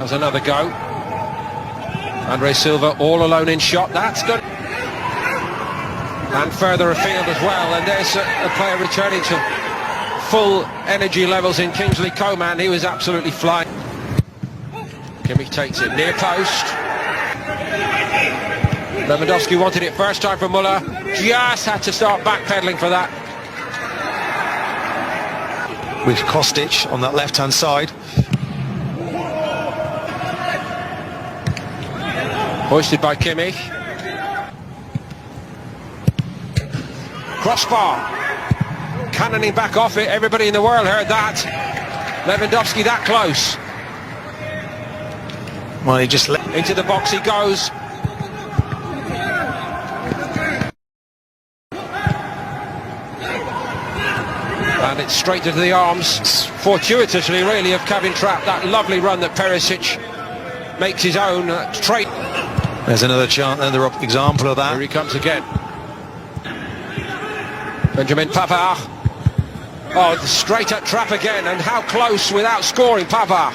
Has another go. Andre Silva all alone in shot. That's good. And further afield as well. And there's a player returning to full energy levels in Kingsley Coman. He was absolutely flying. Kimmich takes it near post. Lewandowski wanted it first time for Muller. Just had to start backpedaling for that. With Kostic on that left-hand side. Hoisted by Kimmich. Crossbar. Cannoning back off it. Everybody in the world heard that. Lewandowski that close. Well, he just into the box he goes. And it's straight into the arms, fortuitously really, of Kevin Trapp. That lovely run that Perisic makes his own trait. There's another example of that. Here he comes again. Benjamin Pavard. Oh, straight at Trapp again, and how close without scoring, Pavard.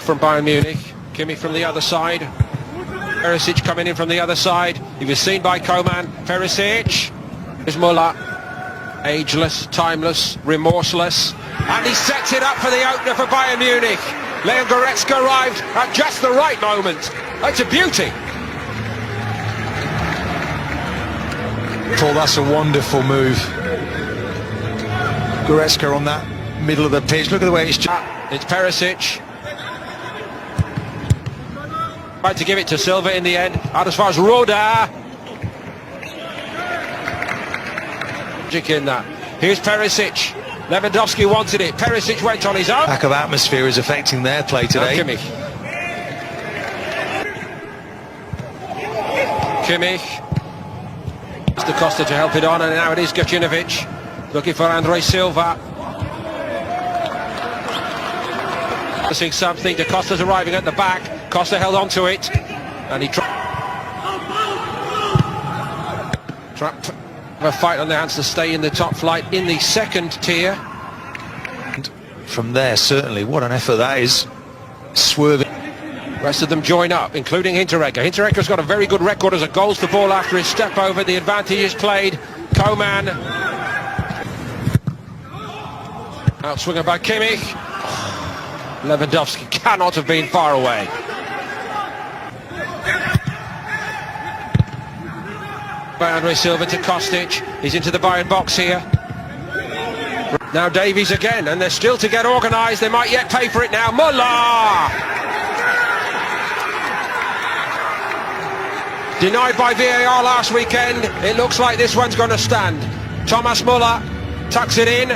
From Bayern Munich, Kimmich from the other side. Perisic coming in from the other side. He was seen by Coman. Perisic. Here's Muller. Ageless, timeless, remorseless. And he sets it up for the opener for Bayern Munich. Leon Goretzka arrived at just the right moment. It's a beauty. Paul, that's a wonderful move. Goretzka on that middle of the pitch. Look at the way it's... It's Perisic. Tried to give it to Silva in the end. Out as far as Roda. In that. Here's Perisic. Lewandowski wanted it. Perisic went on his own. Lack of atmosphere is affecting their play today. Kimmich. It's Da Costa to help it on, and now it is Gacinovic looking for Andre Silva. Seeing something. Da Costa's arriving at the back. Costa held on to it, and he trapped a fight on their hands to stay in the top flight in the second tier. And from there, certainly, what an effort that is. Swerving. Rest of them join up, including Hinteregger. Hinteregger's got a very good record as a goals to ball after his step over. The advantage is played. Coman. Outswinger by Kimmich. Lewandowski cannot have been far away. By Andre Silva to Kostic. He's into the Bayern box here. Now Davies again, and they're still to get organised. They might yet pay for it now. Muller! Denied by VAR last weekend. It looks like this one's going to stand. Thomas Muller tucks it in.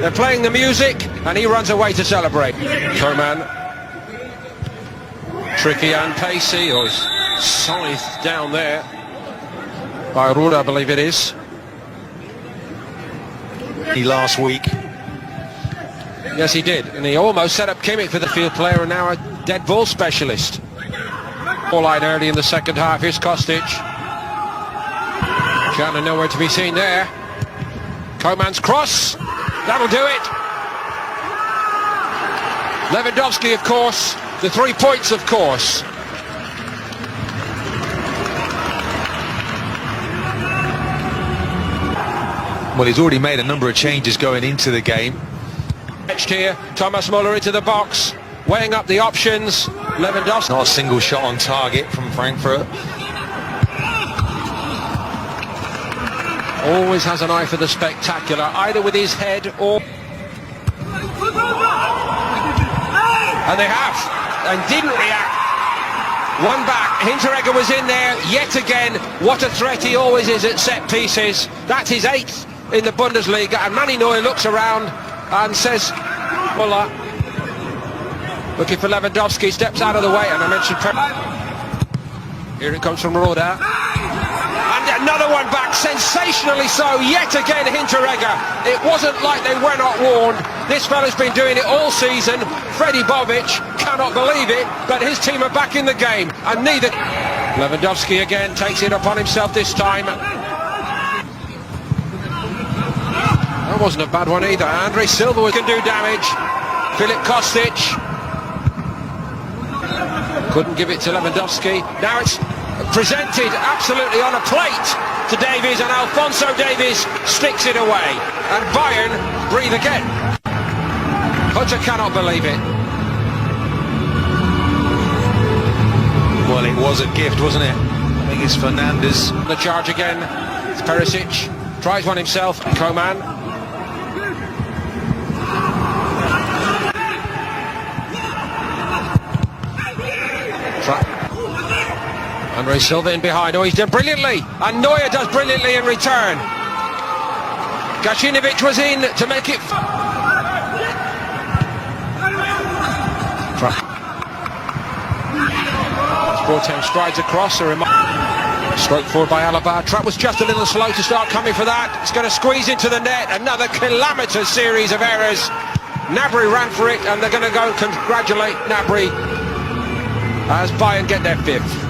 They're playing the music, and he runs away to celebrate. Coman. Tricky and pacey. Oh, he's scythed down there. By Ruda, I believe it is. Last week. Yes, he did. And he almost set up Kimmich for the field player, and now a dead ball specialist. Ball line early in the second half. Here's Kostic. Shannon nowhere to be seen there. Coman's cross. That'll do it. Lewandowski, of course. The 3 points, of course. Well, he's already made a number of changes going into the game. Here, Thomas Muller into the box, weighing up the options. Lewandowski. Not a single shot on target from Frankfurt. Always has an eye for the spectacular, either with his head or... And they have, and didn't react. One back, Hinteregger was in there yet again. What a threat he always is at set pieces. That's his 8th in the Bundesliga, and Manny Neuer looks around and says, Muller, looking for Lewandowski, steps out of the way, and I mentioned... Here it comes from Roda. And another one back, sensationally so, yet again Hinteregger. It wasn't like they were not warned. This fella's been doing it all season. Freddy Bobic cannot believe it, but his team are back in the game, and neither... Lewandowski again takes it upon himself this time. Oh, That wasn't a bad one either. Andre Silva can do damage. Filip Kostic couldn't give it to Lewandowski. Now it's presented absolutely on a plate to Davies, and Alphonso Davies sticks it away. And Bayern breathe again. Hunter cannot believe it. Well, it was a gift, wasn't it? I think it's Fernandes. The charge again. It's Perisic. Tries one himself. Coman. Andre Silva in behind. Oh, he's done brilliantly. And Neuer does brilliantly in return. Gacinovic was in to make it... Boateng strides across. Stroke forward by Alaba. Trapp was just a little slow to start coming for that. It's going to squeeze into the net. Another calamitous series of errors. Gnabry ran for it, and they're going to go congratulate Gnabry as Bayern get their fifth.